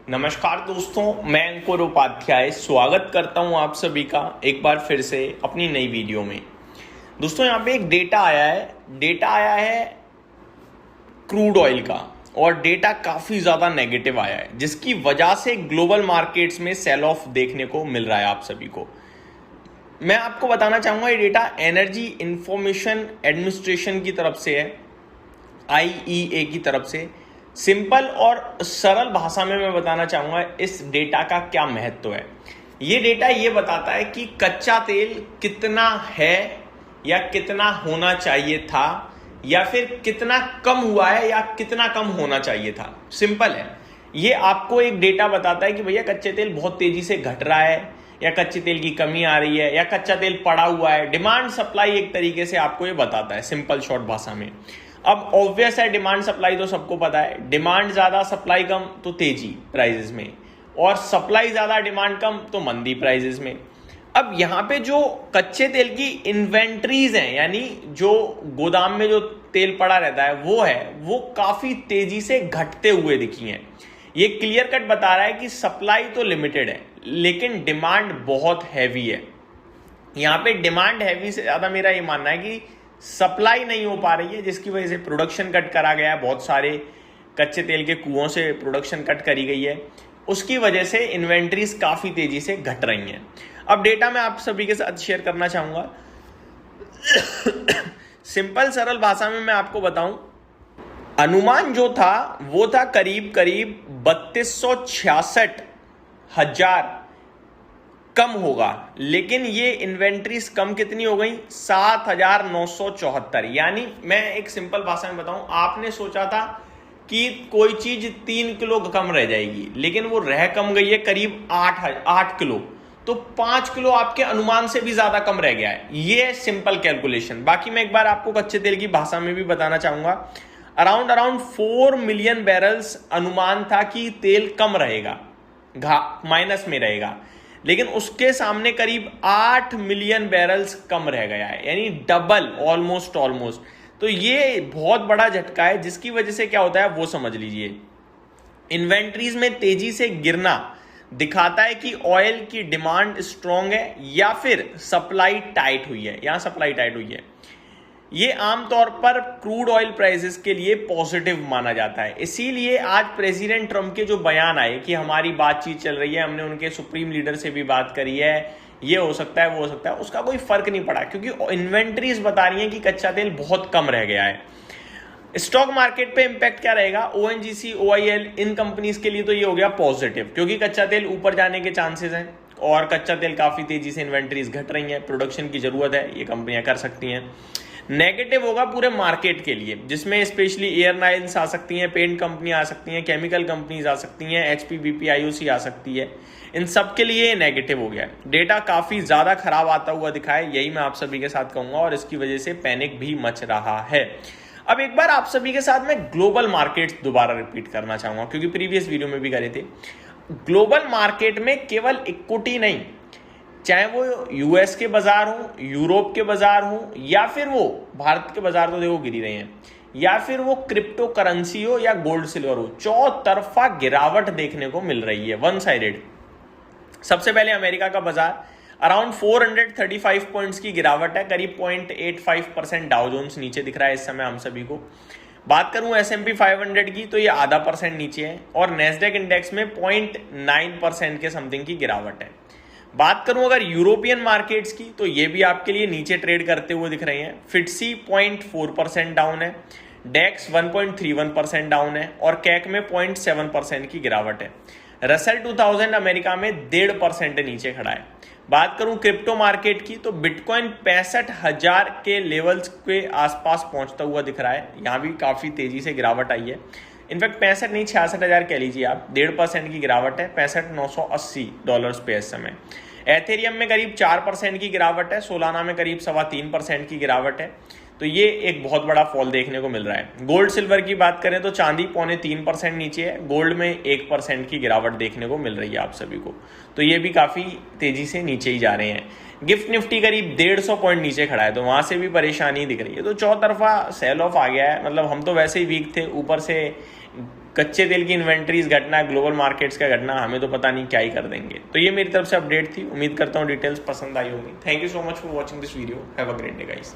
नमस्कार दोस्तों, मैं अंकुर उपाध्याय स्वागत करता हूं आप सभी का एक बार फिर से अपनी नई वीडियो में। दोस्तों यहाँ पे एक डेटा आया है क्रूड ऑयल का, और डेटा काफ़ी ज़्यादा नेगेटिव आया है, जिसकी वजह से ग्लोबल मार्केट्स में सेल ऑफ देखने को मिल रहा है आप सभी को। मैं आपको बताना चाहूँगा ये डेटा एनर्जी इंफॉर्मेशन एडमिनिस्ट्रेशन की तरफ से है, IEA की तरफ से। सिंपल और सरल भाषा में मैं बताना चाहूँगा इस डेटा का क्या महत्व है। ये डेटा ये बताता है कि कच्चा तेल कितना है या कितना होना चाहिए था, या फिर कितना कम हुआ है या कितना कम होना चाहिए था। सिंपल है, ये आपको एक डेटा बताता है कि भैया कच्चे तेल बहुत तेजी से घट रहा है, या कच्चे तेल की कमी आ रही है, या कच्चा तेल पड़ा हुआ है। डिमांड सप्लाई एक तरीके से आपको ये बताता है सिंपल शॉर्ट भाषा में। अब ऑब्वियस है, डिमांड सप्लाई तो सबको पता है, डिमांड ज्यादा सप्लाई कम तो तेजी प्राइजेस में, और सप्लाई ज्यादा डिमांड कम तो मंदी प्राइजेस में। अब यहाँ पे जो कच्चे तेल की इन्वेंट्रीज हैं, यानी जो गोदाम में जो तेल पड़ा रहता है वो काफी तेजी से घटते हुए दिखी हैं। ये क्लियर कट बता रहा है कि सप्लाई तो लिमिटेड है लेकिन डिमांड बहुत हैवी है। यहाँ पे डिमांड हैवी से ज्यादा मेरा ये मानना है कि सप्लाई नहीं हो पा रही है, जिसकी वजह से प्रोडक्शन कट करा गया है। बहुत सारे कच्चे तेल के कुओं से प्रोडक्शन कट करी गई है, उसकी वजह से इन्वेंट्रीज काफी तेजी से घट रही हैं। अब डेटा मैं आप सभी के साथ शेयर करना चाहूंगा। सिंपल सरल भाषा में मैं आपको बताऊं, अनुमान जो था वो था करीब 3266,000 कम होगा, लेकिन ये इन्वेंट्रीज कम कितनी हो गई? 7,974। यानी मैं एक सिंपल भाषा में बताऊं, आपने सोचा था कि कोई चीज 3 किलो कम रह जाएगी, लेकिन वो रह कम गई है करीब 8 किलो। तो 5 किलो आपके अनुमान से भी ज्यादा कम रह गया है। ये सिंपल कैलकुलेशन। बाकी मैं एक बार आपको कच्चे तेल की भाषा में भी बताना चाहूंगा। अराउंड 4 मिलियन बैरल्स अनुमान था कि तेल कम रहेगा, माइनस में रहेगा, लेकिन उसके सामने करीब 8 मिलियन बैरल्स कम रह गया है, यानी डबल, ऑलमोस्ट। तो ये बहुत बड़ा झटका है, जिसकी वजह से क्या होता है वो समझ लीजिए। इन्वेंट्रीज में तेजी से गिरना दिखाता है कि ऑयल की डिमांड स्ट्रांग है या फिर सप्लाई टाइट हुई है। यहां सप्लाई टाइट हुई है। ये आमतौर पर क्रूड ऑयल प्राइसेस के लिए पॉजिटिव माना जाता है। इसीलिए आज प्रेसिडेंट ट्रम्प के जो बयान आए कि हमारी बातचीत चल रही है, हमने उनके सुप्रीम लीडर से भी बात करी है, ये हो सकता है वो हो सकता है, उसका कोई फर्क नहीं पड़ा, क्योंकि इन्वेंट्रीज बता रही हैं कि कच्चा तेल बहुत कम रह गया है। स्टॉक मार्केट पे इंपैक्ट क्या रहेगा? ONGC, OIL, इन कंपनीज के लिए तो ये हो गया पॉजिटिव, क्योंकि कच्चा तेल ऊपर जाने के चांसेस हैं, और कच्चा तेल काफी तेजी से इन्वेंट्रीज घट रही है, प्रोडक्शन की जरूरत है, ये कंपनियां कर सकती हैं। नेगेटिव होगा पूरे मार्केट के लिए, जिसमें स्पेशली एयरलाइंस आ सकती हैं, पेंट कंपनियां आ सकती हैं, केमिकल कंपनीज आ सकती हैं, HP, BP, IOC आ सकती है। इन सब के लिए नेगेटिव हो गया। डेटा काफी ज्यादा खराब आता हुआ दिखा है, यही मैं आप सभी के साथ कहूंगा, और इसकी वजह से पैनिक भी मच रहा है। अब एक बार आप सभी के साथ मैं ग्लोबल मार्केट्स दोबारा रिपीट करना चाहूंगा, क्योंकि प्रीवियस वीडियो में भी करे थे। ग्लोबल मार्केट में केवल इक्विटी नहीं, चाहे वो US के बाजार हो, यूरोप के बाजार हो, या फिर वो भारत के बाजार तो देखो गिर ही रहे हैं, या फिर वो क्रिप्टो करेंसी हो या गोल्ड सिल्वर हो, चौतरफा गिरावट देखने को मिल रही है, वन साइडेड। सबसे पहले अमेरिका का बाजार, अराउंड 435 पॉइंट्स की गिरावट है, करीब 0.85% डाउ जोन्स नीचे दिख रहा है इस समय हम सभी को। बात करूं S&P 500 की, तो ये आधा % नीचे है, और नेस्डेक इंडेक्स में 0.9% के समथिंग की गिरावट है। बात करूं अगर यूरोपियन मार्केट्स की, तो ये भी आपके लिए नीचे ट्रेड करते हुए दिख रहे हैं। FTSE 0.4% डाउन है, डेक्स 1.31% डाउन है, और कैक में 0.7% की गिरावट है। रसेल 2000 अमेरिका में 1.5% नीचे खड़ा है। बात करूं क्रिप्टो मार्केट की, तो बिटकॉइन 65,000 के लेवल्स के आसपास पहुंचता हुआ दिख रहा है, यहां भी काफी तेजी से गिरावट आई है। इनफैक्ट 65 नहीं, 66,000 कह लीजिए आप, 1.5% की गिरावट है, $65,980 पे इस समय। एथेरियम में करीब 4% की गिरावट है, सोलाना में करीब 3.25% की गिरावट है। तो ये एक बहुत बड़ा फॉल देखने को मिल रहा है। गोल्ड सिल्वर की बात करें तो चांदी 0.3% नीचे है, गोल्ड में 1% की गिरावट देखने को मिल रही है आप सभी को, तो ये भी काफी तेजी से नीचे ही जा रहे हैं। गिफ्ट निफ्टी करीब 150 पॉइंट नीचे खड़ा है, तो वहां से भी परेशानी दिख रही है। तो चौतरफा सेल ऑफ आ गया है, मतलब हम तो वैसे ही वीक थे, ऊपर से कच्चे तेल की इन्वेंट्रीज घटना, ग्लोबल मार्केट्स का घटना, हमें तो पता नहीं क्या ही कर देंगे। तो ये मेरी तरफ से अपडेट थी, उम्मीद करता हूँ डिटेल्स पसंद आई होगी। Thank you so much for watching this video, have a great day guys.